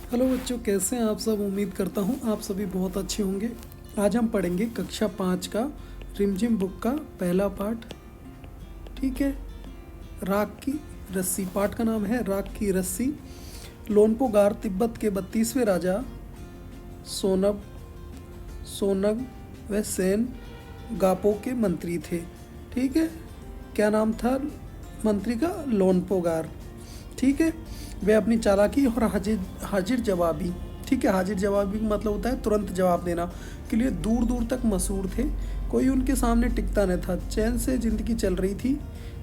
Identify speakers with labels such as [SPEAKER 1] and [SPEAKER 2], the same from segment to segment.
[SPEAKER 1] Hello बच्चों, कैसे हैं आप सब। उम्मीद करता हूँ आप सभी बहुत अच्छे होंगे। आज हम पढ़ेंगे कक्षा 5 का रिमझिम बुक का पहला पाठ। ठीक है। राख की रस्सी। पाठ का नाम है राख की रस्सी। लोनपोगार तिब्बत के 32वें राजा सोनब सोनग व सेन गापो के मंत्री थे। ठीक है। क्या नाम था मंत्री का? लोनपोगार। ठीक है। वे अपनी चालाकी और हाजिर जवाबी, ठीक है, हाजिर जवाबी का मतलब होता है तुरंत जवाब देना, के लिए दूर दूर तक मशहूर थे। कोई उनके सामने टिकता न था। चैन से ज़िंदगी चल रही थी,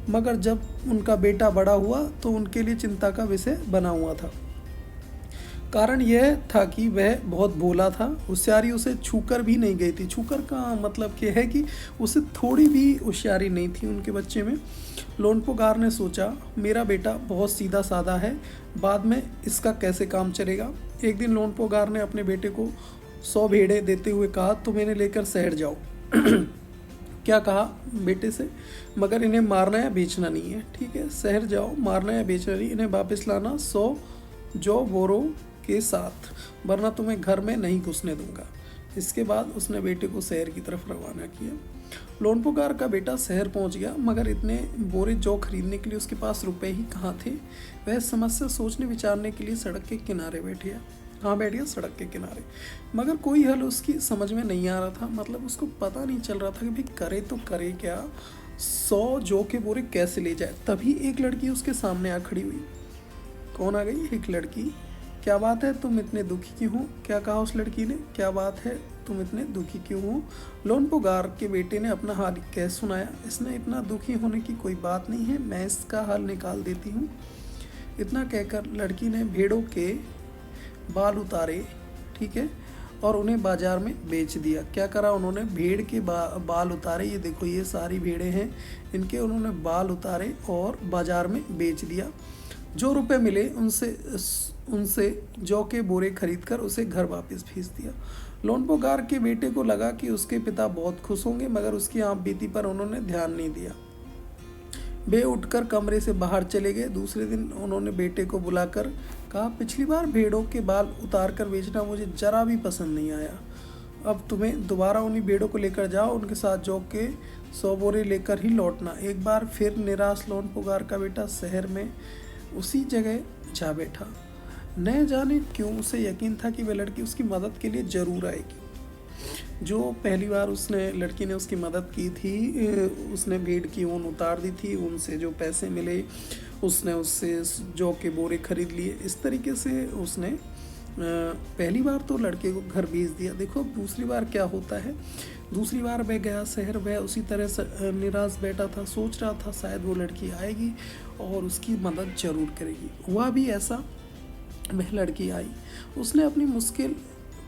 [SPEAKER 1] मगर जब उनका बेटा बड़ा हुआ तो उनके लिए चिंता का विषय बना हुआ था। कारण यह था कि वह बहुत भोला था। होशियारी उसे छूकर भी नहीं गई थी। छूकर का मतलब यह है कि उसे थोड़ी भी होशियारी नहीं थी उनके बच्चे में। लोनपोगार ने सोचा, मेरा बेटा बहुत सीधा साधा है, बाद में इसका कैसे काम चलेगा। एक दिन लोनपोगार ने अपने बेटे को 100 भेड़े देते हुए कहा, तुम इन्हें लेकर शहर जाओ। क्या कहा बेटे से? मगर इन्हें मारना या बेचना नहीं है। ठीक है, शहर जाओ, मारना या बेचना नहीं, इन्हें वापस लाना 100 जो बोरों के साथ, वरना तुम्हें घर में नहीं घुसने दूंगा। इसके बाद उसने बेटे को शहर की तरफ रवाना किया। लोनपोगार का बेटा शहर पहुंच गया, मगर इतने बोरे जौ खरीदने के लिए उसके पास रुपए ही कहाँ थे। वह समस्या सोचने विचारने के लिए सड़क के किनारे बैठ गया। कहाँ बैठ गया? सड़क के किनारे। मगर कोई हल उसकी समझ में नहीं आ रहा था। मतलब उसको पता नहीं चल रहा था कि भाई करे तो करे क्या, 100 जौ के बोरे कैसे ले जाए। तभी एक लड़की उसके सामने आ खड़ी हुई। कौन आ गई? एक लड़की। क्या बात है, तुम इतने दुखी क्यों हो? क्या कहा उस लड़की ने? क्या बात है, तुम इतने दुखी क्यों हो? लोनपोगार के बेटे ने अपना हाल कह सुनाया। इसमें इतना दुखी होने की कोई बात नहीं है, मैं इसका हल निकाल देती हूँ। इतना कहकर लड़की ने भेड़ों के बाल उतारे, ठीक है, और उन्हें बाजार में बेच दिया। क्या करा उन्होंने? भेड़ के बाल उतारे। ये देखो, ये सारी भेड़ें हैं, इनके उन्होंने बाल उतारे और बाजार में बेच दिया। जो रुपए मिले उनसे जौ के बोरे खरीद कर उसे घर वापस भेज दिया। लोनपोगार के बेटे को लगा कि उसके पिता बहुत खुश होंगे, मगर उसकी आप बीती पर उन्होंने ध्यान नहीं दिया। वे उठकर कमरे से बाहर चले गए। दूसरे दिन उन्होंने बेटे को बुलाकर कहा, पिछली बार भेड़ों के बाल उतार कर बेचना मुझे जरा भी पसंद नहीं आया। अब तुम्हें दोबारा उन्हीं भेड़ों को लेकर जाओ, उनके साथ जौ के 100 बोरे लेकर ही लौटना। एक बार फिर निराश लोनपोगार का बेटा शहर में उसी जगह जा बैठा। न जाने क्यों उसे यकीन था कि वह लड़की उसकी मदद के लिए ज़रूर आएगी। जो पहली बार लड़की ने उसकी मदद की थी, उसने भेड़ की ऊन उतार दी थी, ऊन से जो पैसे मिले उसने उससे जौ के बोरे खरीद लिए। इस तरीके से उसने पहली बार तो लड़के को घर भेज दिया। देखो अब दूसरी बार क्या होता है। दूसरी बार वह गया शहर। वह उसी तरह से निराश बैठा था, सोच रहा था शायद वो लड़की आएगी और उसकी मदद ज़रूर करेगी। हुआ भी ऐसा। वह लड़की आई, उसने अपनी मुश्किल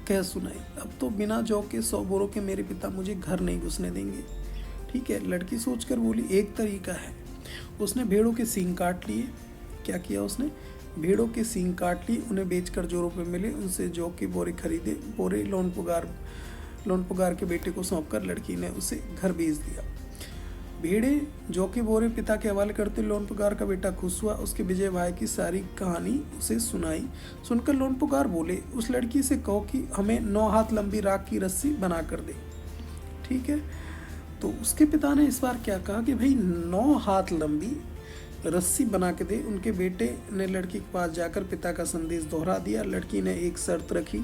[SPEAKER 1] कह सुनाई। अब तो बिना जौ के 100 बोरों के मेरे पिता मुझे घर नहीं घुसने देंगे। ठीक है, लड़की सोचकर बोली, एक तरीका है। उसने भेड़ों के सींग काट लिए। क्या किया उसने? भेड़ों के सींग काट ली। उन्हें बेचकर जो रुपये मिले उनसे जौ के बोरे खरीदे। बोरे लोनपोगार के बेटे को सौंपकर लड़की ने उसे घर भेज दिया। भेड़े जौ के बोरे पिता के हवाले करते लोनपोगार का बेटा खुश हुआ। उसके विजय भाई की सारी कहानी उसे सुनाई। सुनकर लोनपोगार बोले, उस लड़की से कहो कि हमें 9 हाथ लंबी राख की रस्सी बना कर दे। ठीक है, तो उसके पिता ने इस बार क्या कहा कि भाई 9 हाथ लंबी रस्सी बना के दे। उनके बेटे ने लड़की के पास जाकर पिता का संदेश दोहरा दिया। लड़की ने एक शर्त रखी,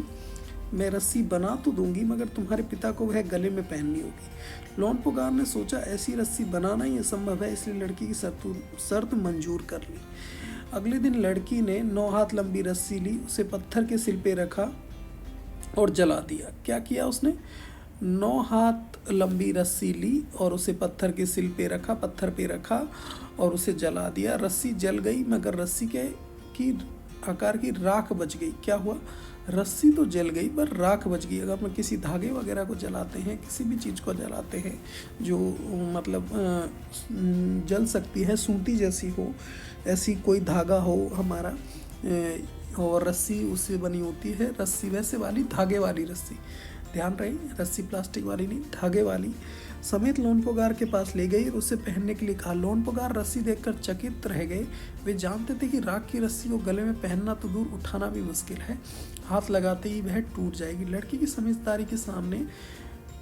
[SPEAKER 1] मैं रस्सी बना तो दूंगी, मगर तुम्हारे पिता को वह गले में पहननी होगी। लोनपोगार ने सोचा ऐसी रस्सी बनाना ही असंभव है, इसलिए लड़की की शर्त मंजूर कर ली। अगले दिन लड़की ने 9 हाथ लंबी रस्सी ली, उसे पत्थर के सिल पे रखा और जला दिया। क्या किया उसने? 9 हाथ लंबी रस्सी ली और उसे पत्थर के सिल पे रखा, पत्थर पे रखा और उसे जला दिया। रस्सी जल गई, मगर रस्सी की आकार की राख बच गई। क्या हुआ? रस्सी तो जल गई पर राख बच गई। अगर हम किसी धागे वगैरह को जलाते हैं, किसी भी चीज़ को जलाते हैं जो मतलब जल सकती है, सूती जैसी हो, ऐसी कोई धागा हो हमारा, और रस्सी उससे बनी होती है, रस्सी वैसे वाली धागे वाली रस्सी, ध्यान रहे, रस्सी प्लास्टिक वाली नहीं, धागे वाली, समेत लोनपोगार के पास ले गई और उससे पहनने के लिए कहा। लोनपोगार रस्सी देखकर चकित रह गए। वे जानते थे कि राख की रस्सी को गले में पहनना तो दूर, उठाना भी मुश्किल है। हाथ लगाते ही वह टूट जाएगी। लड़की की समझदारी के सामने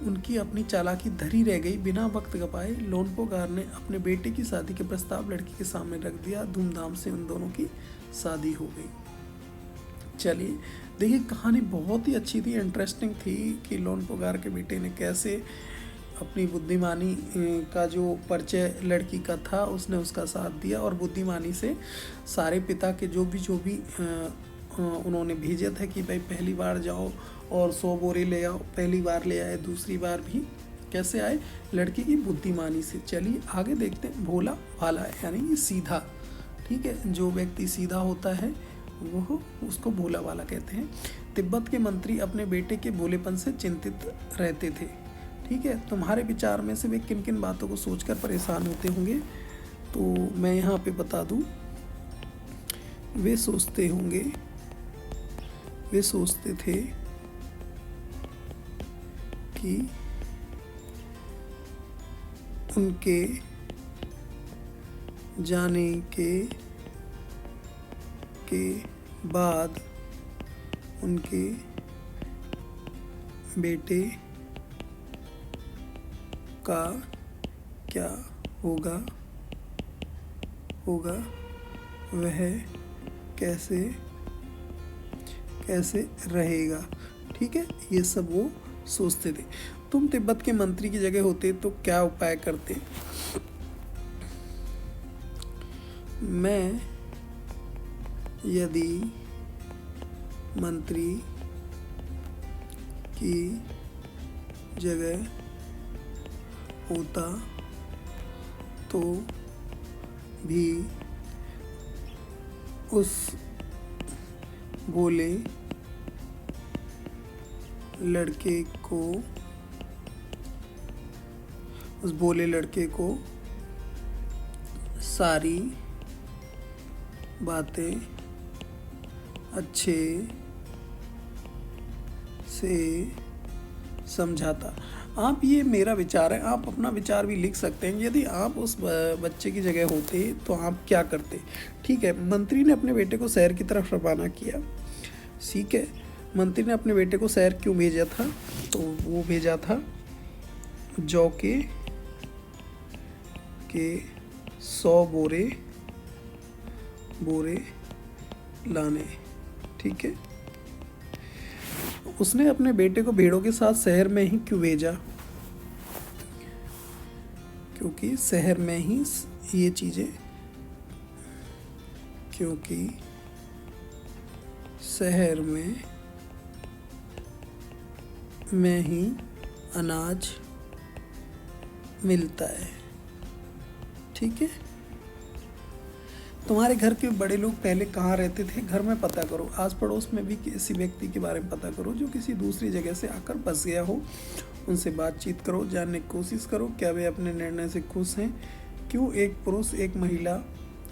[SPEAKER 1] उनकी अपनी चालाकी धरी रह गई। बिना वक्त गवाए लोनपोगार ने अपने बेटे की शादी के प्रस्ताव लड़की के सामने रख दिया। धूमधाम से उन दोनों की शादी हो गई। चलिए देखिए, कहानी बहुत ही अच्छी थी, इंटरेस्टिंग थी कि लोनपोगार के बेटे ने कैसे अपनी बुद्धिमानी का जो परिचय लड़की का था उसने उसका साथ दिया, और बुद्धिमानी से सारे पिता के जो भी उन्होंने भेजे थे कि भाई पहली बार जाओ और 100 बोरे ले आओ, पहली बार ले आए, दूसरी बार भी कैसे आए, लड़की की बुद्धिमानी से। चलिए आगे देखते हैं। भोला भाला यानी कि सीधा, ठीक है, जो व्यक्ति सीधा होता है वो उसको भोला वाला कहते हैं। तिब्बत के मंत्री अपने बेटे के भोलेपन से चिंतित रहते थे। ठीक है, तुम्हारे विचार में से वे किन किन बातों को सोचकर परेशान होते होंगे, तो मैं यहाँ पे बता दूँ। वे सोचते थे कि उनके जाने के बाद उनके बेटे का क्या होगा, वह कैसे रहेगा। ठीक है, ये सब वो सोचते थे। तुम तिब्बत के मंत्री की जगह होते तो क्या उपाय करते? मैं यदि मंत्री की जगह होता तो भी उस भोले लड़के को सारी बातें अच्छे से समझाता। आप, ये मेरा विचार है, आप अपना विचार भी लिख सकते हैं। यदि आप उस बच्चे की जगह होते तो आप क्या करते? ठीक है, मंत्री ने अपने बेटे को शहर की तरफ रवाना किया। ठीक है, मंत्री ने अपने बेटे को शहर क्यों भेजा था? तो वो भेजा था जौ के 100 बोरे लाने। ठीक है, उसने अपने बेटे को भेड़ों के साथ शहर में ही क्यों भेजा? क्योंकि शहर में ही ये चीज़ें, क्योंकि शहर में ही अनाज मिलता है। ठीक है, तुम्हारे घर के बड़े लोग पहले कहाँ रहते थे? घर में पता करो। आस पड़ोस में भी किसी व्यक्ति के बारे में पता करो जो किसी दूसरी जगह से आकर बस गया हो। उनसे बातचीत करो, जानने की कोशिश करो क्या वे अपने निर्णय से खुश हैं। क्यों एक पुरुष, एक महिला,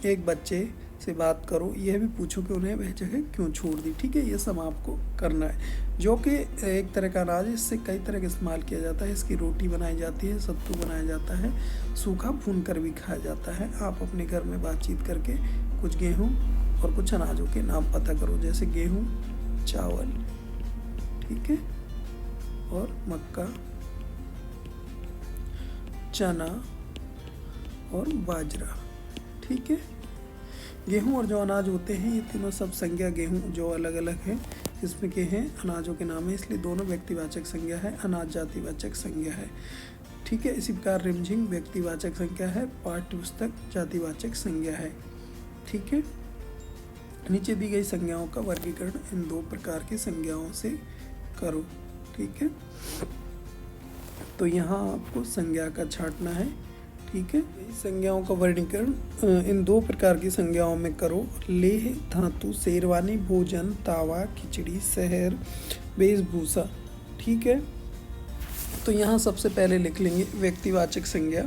[SPEAKER 1] एक बच्चे से बात करो। यह भी पूछो कि उन्हें वह जगह क्यों छोड़ दी। ठीक है, ये सब आपको करना है। जो कि एक तरह का अनाज है, इससे कई तरह का इस्तेमाल किया जाता है। इसकी रोटी बनाई जाती है, सत्तू बनाया जाता है, सूखा भून कर भी खाया जाता है। आप अपने घर में बातचीत करके कुछ गेहूँ और कुछ अनाजों के नाम पता करो, जैसे गेहूँ, चावल, ठीक है, और मक्का, चना और बाजरा। ठीक है, गेहूं और जो अनाज होते हैं ये तीनों सब संज्ञा गेहूं जो अलग अलग है, इसमें के हैं अनाजों के नाम है, इसलिए दोनों व्यक्तिवाचक संज्ञा है, अनाज जातिवाचक संज्ञा है। ठीक है, इसी प्रकार रिमझिम व्यक्तिवाचक संज्ञा है, पाठ्यपुस्तक जातिवाचक संज्ञा है। ठीक है, नीचे दी गई संज्ञाओं का वर्गीकरण इन 2 प्रकार की संज्ञाओं से करो। ठीक है, तो यहाँ आपको संज्ञा का छांटना है। ठीक है, संज्ञाओं का वर्गीकरण इन 2 प्रकार की संज्ञाओं में करो। लेह धातु, शेरवानी भोजन, तावा खिचड़ी, शहर वेशभूषा। ठीक है, तो यहाँ सबसे पहले लिख लेंगे व्यक्तिवाचक संज्ञा।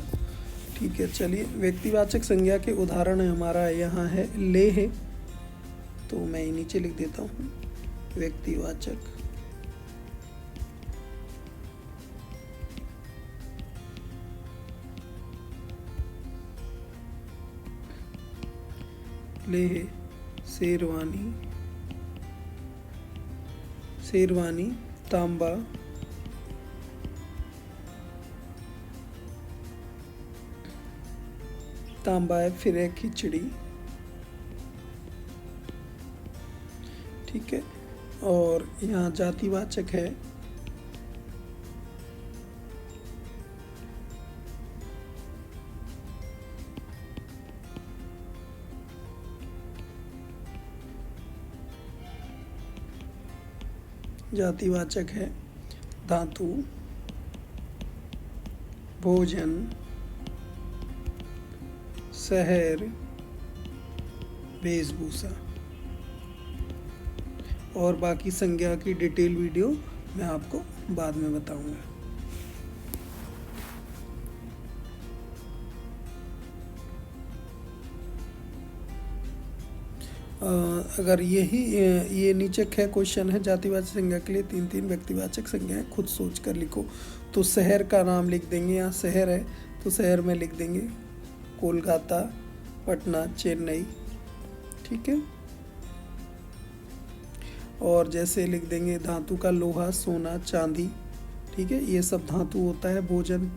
[SPEAKER 1] ठीक है, चलिए व्यक्तिवाचक संज्ञा के उदाहरण हमारा यहाँ है लेह, तो मैं नीचे लिख देता हूँ व्यक्तिवाचक लेह, शेरवानी, शेरवानी, तांबा, तांबा है, फिर है खिचड़ी, ठीक है। और यहाँ जातिवाचक है धातु, भोजन, शहर, वेशभूषा। और बाकी संज्ञा की डिटेल वीडियो मैं आपको बाद में बताऊंगा। अगर ये नीचे है क्वेश्चन है, जातिवाचक संज्ञा के लिए 3 व्यक्तिवाचक संज्ञाएं खुद सोच कर लिखो। तो शहर का नाम लिख देंगे, यहाँ शहर है तो शहर में लिख देंगे कोलकाता, पटना, चेन्नई, ठीक है। और जैसे लिख देंगे धातु का लोहा, सोना, चांदी, ठीक है, ये सब धातु होता है। भोजन,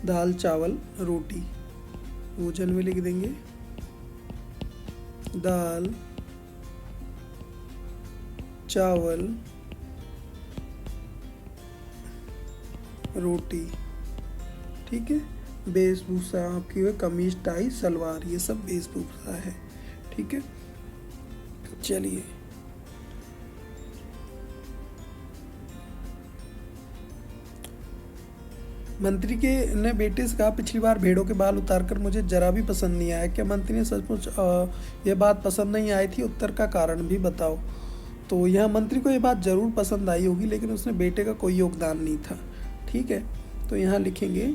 [SPEAKER 1] दाल, चावल, रोटी, भोजन में लिख देंगे दाल, चावल, रोटी, ठीक है। वेशभूषा आपकी है कमीज, टाई, सलवार, ये सब वेशभूषा है, ठीक है। चलिए मंत्री के ने बेटे से कहा, पिछली बार भेड़ों के बाल उतारकर मुझे जरा भी पसंद नहीं आया। क्या मंत्री ने सचमुच यह बात पसंद नहीं आई थी? उत्तर का कारण भी बताओ। तो यहाँ मंत्री को ये बात ज़रूर पसंद आई होगी, लेकिन उसने बेटे का कोई योगदान नहीं था, ठीक है। तो यहाँ लिखेंगे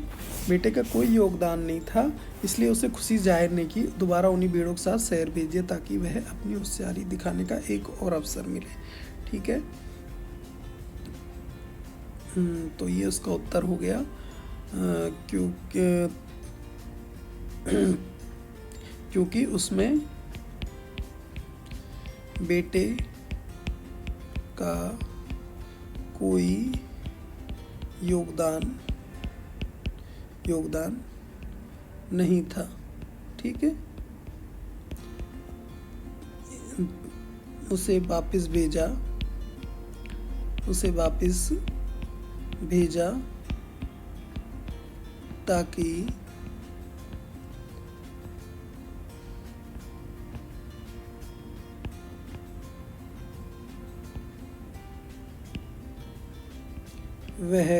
[SPEAKER 1] बेटे का कोई योगदान नहीं था, इसलिए उसे खुशी जाहिर नहीं की। दोबारा उन्हीं भेड़ों के साथ शहर भेजिए ताकि वह अपनी होशियारी दिखाने का एक और अवसर मिले, ठीक है। तो ये उसका उत्तर हो गया। क्योंकि उसमें बेटे का कोई योगदान नहीं था, ठीक है। उसे वापस भेजा ताकि वह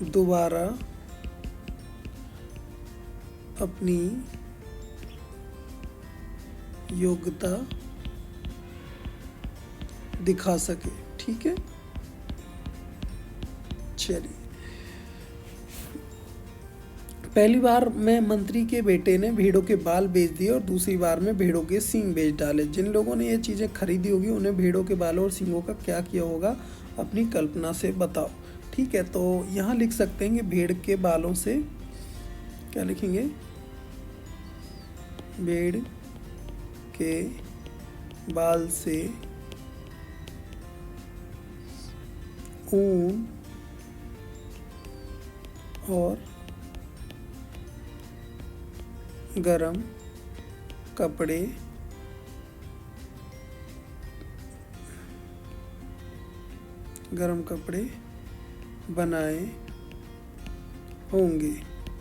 [SPEAKER 1] दोबारा अपनी योग्यता दिखा सके, ठीक है। चलिए, पहली बार में मंत्री के बेटे ने भेड़ों के बाल बेच दिए और दूसरी बार में भेड़ों के सींग बेच डाले। जिन लोगों ने ये चीज़ें खरीदी होगी उन्हें भेड़ों के बालों और सींगों का क्या किया होगा, अपनी कल्पना से बताओ, ठीक है। तो यहाँ लिख सकते हैं कि भेड़ के बालों से क्या लिखेंगे, भेड़ के बाल से ऊन और गरम कपड़े बनाए होंगे,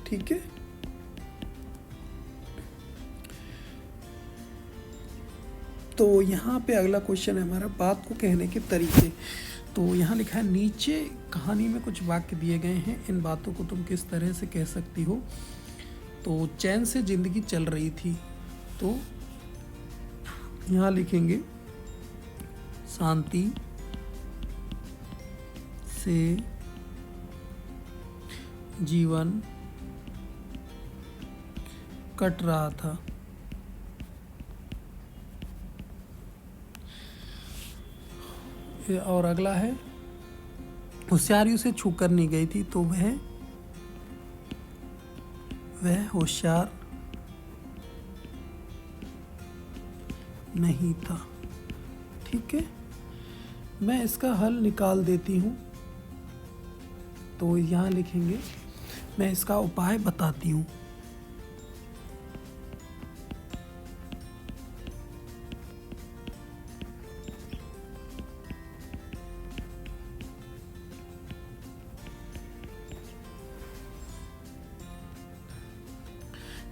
[SPEAKER 1] ठीक है। तो यहाँ पे अगला क्वेश्चन है हमारा, बात को कहने के तरीके। तो यहाँ लिखा है, नीचे कहानी में कुछ वाक्य दिए गए हैं, इन बातों को तुम किस तरह से कह सकती हो। तो चैन से जिंदगी चल रही थी, तो यहाँ लिखेंगे शांति से जीवन कट रहा था। और अगला है, होशियारी उसे छू कर नहीं गई थी, तो वह होशियार नहीं था। ठीक है, मैं इसका हल निकाल देती हूँ। तो यहाँ लिखेंगे, मैं इसका उपाय बताती हूँ।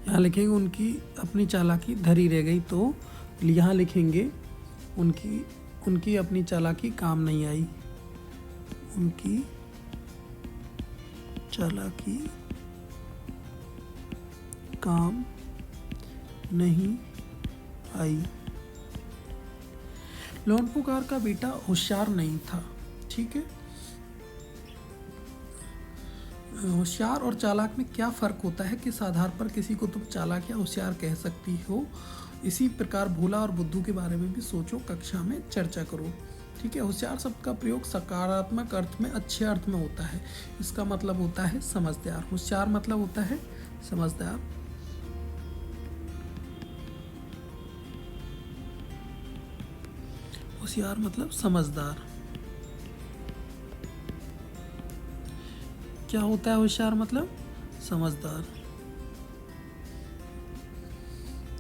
[SPEAKER 1] यहाँ लिखेंगे उनकी अपनी चालाकी धरी रह गई, तो यहाँ लिखेंगे उनकी अपनी चालाकी काम नहीं आई। उनकी चालाकी काम नहीं आई। लोनपुकार का बेटा होशियार नहीं था। ठीक है, होशियार और चालाक में क्या फ़र्क होता है, किस आधार पर किसी को तुम चालाक या होशियार कह सकती हो। इसी प्रकार भोला और बुद्धू के बारे में भी सोचो, कक्षा में चर्चा करो। ठीक है, होशियार शब्द का प्रयोग सकारात्मक अर्थ में, अच्छे अर्थ में होता है। इसका मतलब होता है समझदार। होशियार मतलब होता है समझदार। होशियार मतलब समझदार। क्या होता है होशियार मतलब समझदार।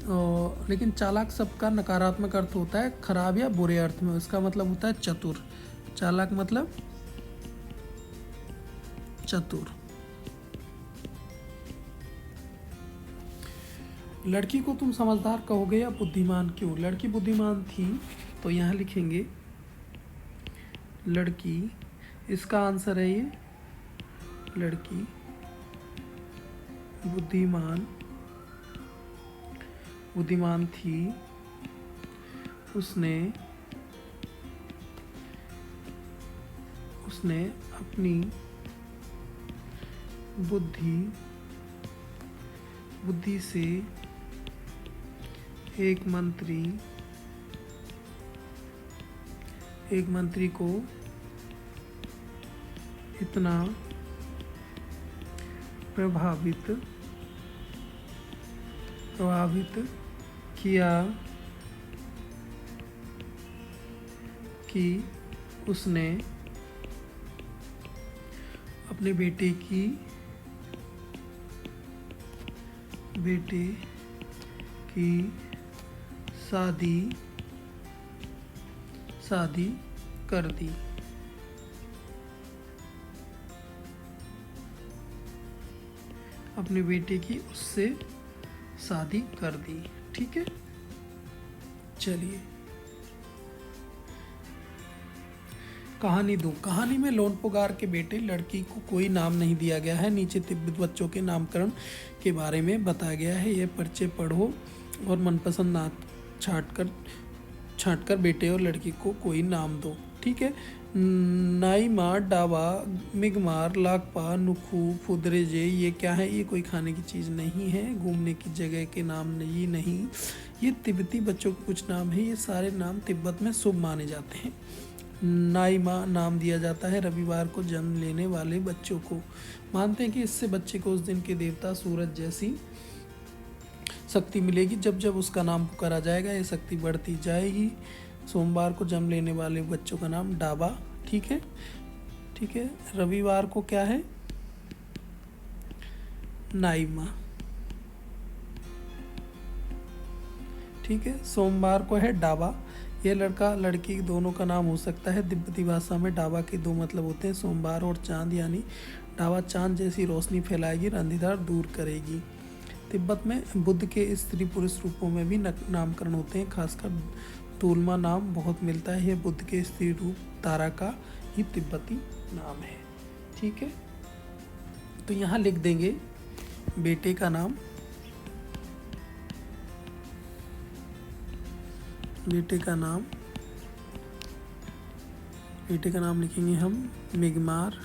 [SPEAKER 1] और लेकिन चालाक शब्द का नकारात्मक अर्थ होता है खराब या बुरे अर्थ में। इसका मतलब होता है चतुर। चालाक मतलब चतुर। लड़की को तुम समझदार कहोगे या बुद्धिमान, क्यों? लड़की बुद्धिमान थी, तो यहाँ लिखेंगे लड़की, इसका आंसर है ये, लड़की बुद्धिमान थी। उसने अपनी बुद्धि से एक मंत्री को इतना प्रभावित किया कि उसने अपने बेटे की शादी कर दी। अपने बेटे की उससे शादी कर दी। ठीक है, चलिए कहानी 2। कहानी में लोनपुगार के बेटे लड़की को कोई नाम नहीं दिया गया है। नीचे तिब्बत बच्चों के नामकरण के बारे में बताया गया है। यह परिचय पढ़ो और मनपसंद नाम छांटकर बेटे और लड़की को कोई नाम दो। ठीक है, नाईमा, डाबा, मिगमार, लाकपा, नुखू, फुदरेजे, ये क्या है? ये कोई खाने की चीज़ नहीं है। घूमने की जगह के नाम ये नहीं, ये तिब्बती बच्चों के कुछ नाम है। ये सारे नाम तिब्बत में शुभ माने जाते हैं। नाईमा नाम दिया जाता है रविवार को जन्म लेने वाले बच्चों को। मानते हैं कि इससे बच्चे को उस दिन के देवता सूरज जैसी शक्ति मिलेगी। जब जब उसका नाम पुकारा जाएगा ये शक्ति बढ़ती जाएगी। सोमवार को जन्म लेने वाले बच्चों का नाम डाबा। ठीक है, ठीक है। रविवार को क्या है? नाईमा। ठीक है, सोमवार को है डाबा। यह लड़का लड़की दोनों का नाम हो सकता है। तिब्बती भाषा में डाबा के दो मतलब होते हैं, सोमवार और चांद। यानी डाबा चांद जैसी रोशनी फैलाएगी और अंधेरा दूर करेगी। तिब्बत में बुद्ध के स्त्री पुरुष रूपों में भी नामकरण होते हैं। खासकर तोलमा नाम बहुत मिलता है। यह बुद्ध के स्त्री रूप तारा का ही तिब्बती नाम है। ठीक है, तो यहाँ लिख देंगे बेटे का नाम। बेटे का नाम लिखेंगे हम मिगमार।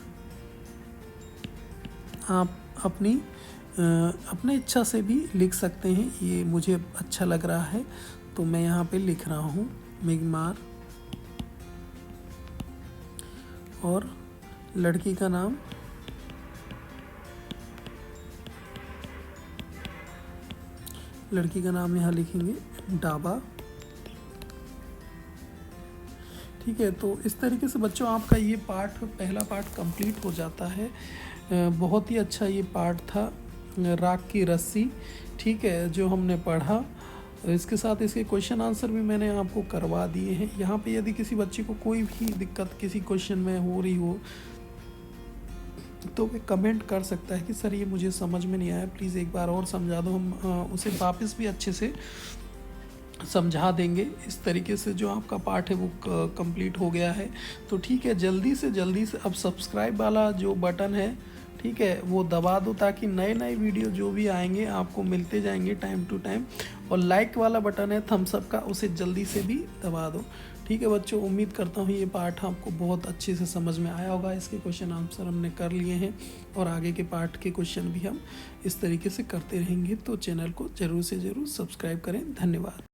[SPEAKER 1] आप अपने इच्छा से भी लिख सकते हैं। ये मुझे अच्छा लग रहा है तो मैं यहाँ पे लिख रहा हूँ मिगमार। और लड़की का नाम यहाँ लिखेंगे डाबा। ठीक है, तो इस तरीके से बच्चों आपका ये पार्ट, पहला पार्ट कंप्लीट हो जाता है। बहुत ही अच्छा ये पार्ट था, राख की रस्सी, ठीक है, जो हमने पढ़ा। इसके साथ इसके क्वेश्चन आंसर भी मैंने आपको करवा दिए हैं। यहाँ पे यदि किसी बच्चे को कोई भी दिक्कत किसी क्वेश्चन में हो रही हो तो वे कमेंट कर सकता है कि सर ये मुझे समझ में नहीं आया, प्लीज़ एक बार और समझा दो। हम उसे वापस भी अच्छे से समझा देंगे। इस तरीके से जो आपका पार्ट है वो कंप्लीट हो गया है। तो ठीक है, जल्दी से अब सब्सक्राइब वाला जो बटन है, ठीक है, वो दबा दो ताकि नए नए वीडियो जो भी आएंगे आपको मिलते जाएंगे टाइम टू टाइम। और लाइक वाला बटन है थम्स अप का, उसे जल्दी से भी दबा दो। ठीक है बच्चों, उम्मीद करता हूँ ये पार्ट आपको बहुत अच्छे से समझ में आया होगा। इसके क्वेश्चन आंसर हमने कर लिए हैं और आगे के पार्ट के क्वेश्चन भी हम इस तरीके से करते रहेंगे। तो चैनल को ज़रूर से ज़रूर सब्सक्राइब करें। धन्यवाद।